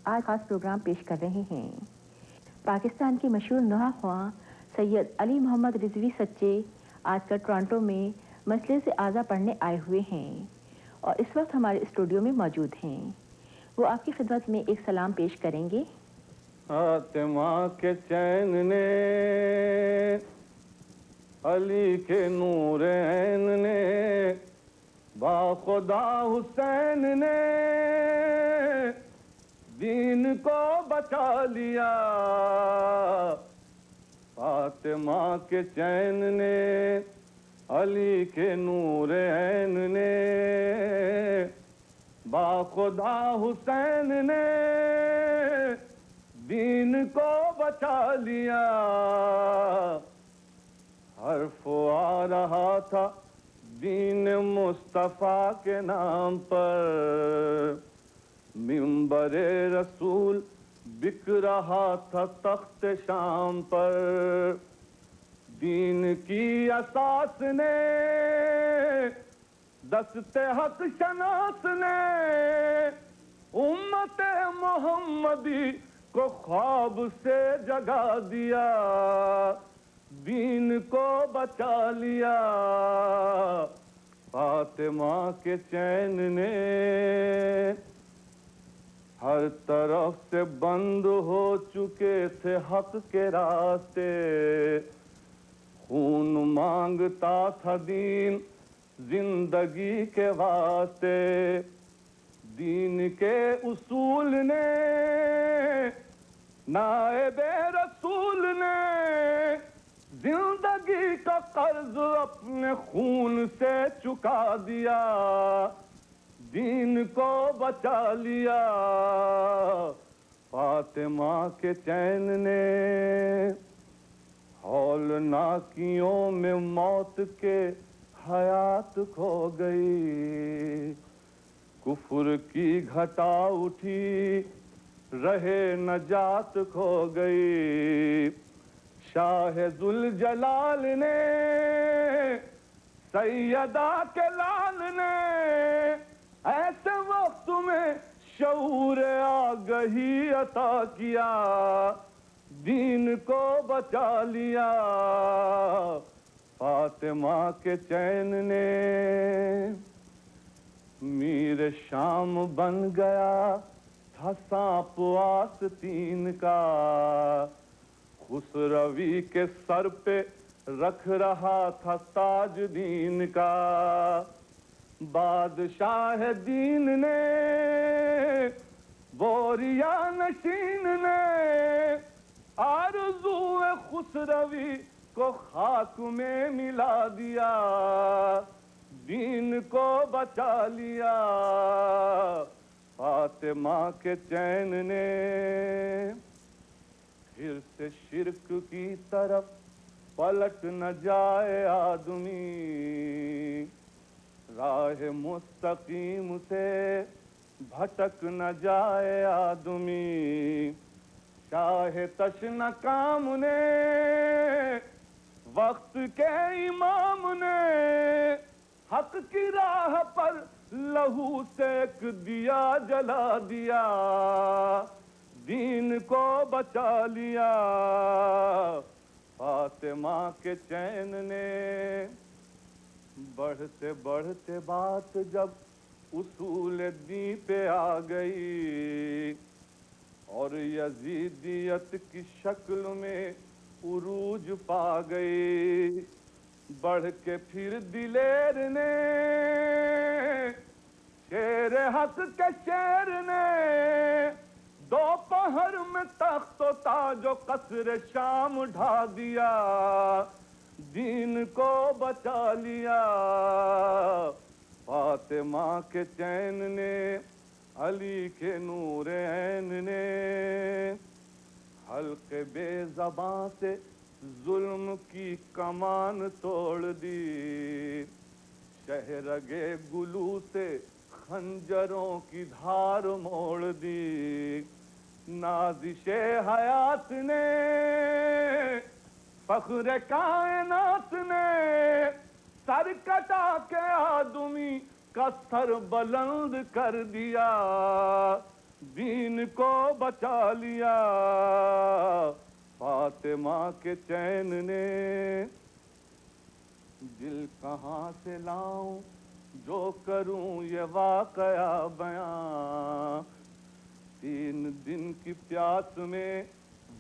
आज खास प्रोग्राम पेश कर रहे हैं। पाकिस्तान के मशहूर नौहा ख्वां सैयद अली मोहम्मद रिजवी सच्चे आजकल टोरंटो में मजलिस आज़ा पढ़ने आए हुए हैं और इस वक्त हमारे स्टूडियो में मौजूद हैं। वो आपकी खिदमत में एक सलाम पेश करेंगे। फातिमा के चैन ने, अली के नूर ऐन ने, बाखुदा हुसैन ने दीन को बचा लिया। फातिमा के चैन ने, अली के नूर ऐन ने, बाखुदा हुसैन ने दीन को बचा लिया। हर्फ आ रहा था दीन मुस्तफा के नाम पर, मिंबरे रसूल बिक रहा था तख्त शाम पर। दीन की असास ने, दस्ते हक शनास ने उम्मत मोहम्मदी को ख्वाब से जगा दिया। दीन को बचा लिया। फातिमा के चैन ने, हर तरफ से बंद हो चुके थे हक के रास्ते। खून मांगता था दीन जिंदगी के वास्ते। दीन के उसूल ने, नाएबे रसूल ने जिंदगी का कर्ज अपने खून से चुका दिया। दीन को बचा लिया। फातिमा के चैन ने, हौलनाकियों में मौत के हयात खो गई। कुफ्र की घटा उठी, रहे नजात खो गई। शाह जुल जलाल ने, सैयदा के लाल ने ऐसे वक्त में शऊर आगही अता किया। दीन को बचा लिया। फातिमा के चैन ने, मीर शाम बन गया था सांप आस्तीन का। खुसरवी के सर पे रख रहा था ताज दीन का। बादशाह दीन ने, बोरिया नशीन ने आरज़ूए खुसरवी को खाक में मिला दिया। दीन को बचा लिया। फातिमा के चैन ने, फिर से शिरक की तरफ पलट न जाए आदमी। राह मुस्तकीम से भटक न जाए आदमी। शाह तशनकाम ने, वक्त के इमाम ने हक की राह पर लहू से एक दिया जला दिया। दीन को बचा लिया। फातिमा के चैन ने, बढ़ते बढ़ते बात जब उसूल दी पे आ गई और यजीदियत की शक्ल में उरूज पा गई। बढ़ के फिर दिलेर ने, शेर हक के शेर ने दोपहर में तख्त ताजो कसर शाम ढा दिया। दीन को बचा लिया। फातिमा के चैन ने, अली के नूर ऐन ने हल्के बेज़बां से जुल्म की कमान तोड़ दी। शहरगे गुलू से खंजरों की धार मोड़ दी। नाज़िशे हयात ने, फख्र कायनात ने सर कटा के आदमी का सर बुलंद कर दिया। دین کو بچا لیا فاطمہ کے چین نے دل کہاں سے لاؤں جو کروں یہ واقعہ بیان 3 دن کی پیاس میں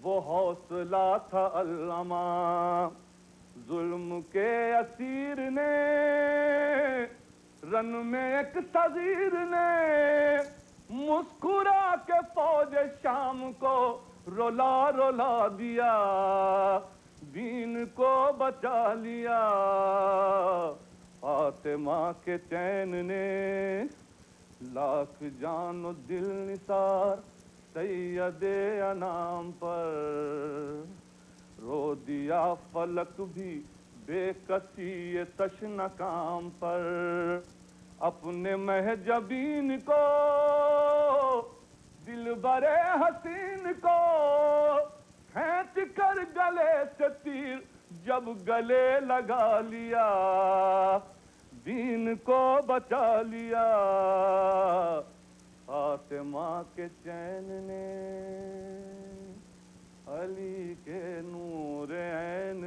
وہ حوصلہ تھا علامہ ظلم کے اسیر نے رن میں ایک صغیر نے مسکرا کے فوج شام کو رولا رولا دیا دین کو بچا لیا فاطمہ کے چین نے لاکھ جان و دل نثار سید انام پر رو دیا فلک بھی بے کسی تشنہ کام پر اپنے محجبین کو دل برے حسین کو کھینچ کر گلے سے تیر جب گلے لگا لیا دین کو بچا لیا فاطمہ کے چین نے علی کے نور عین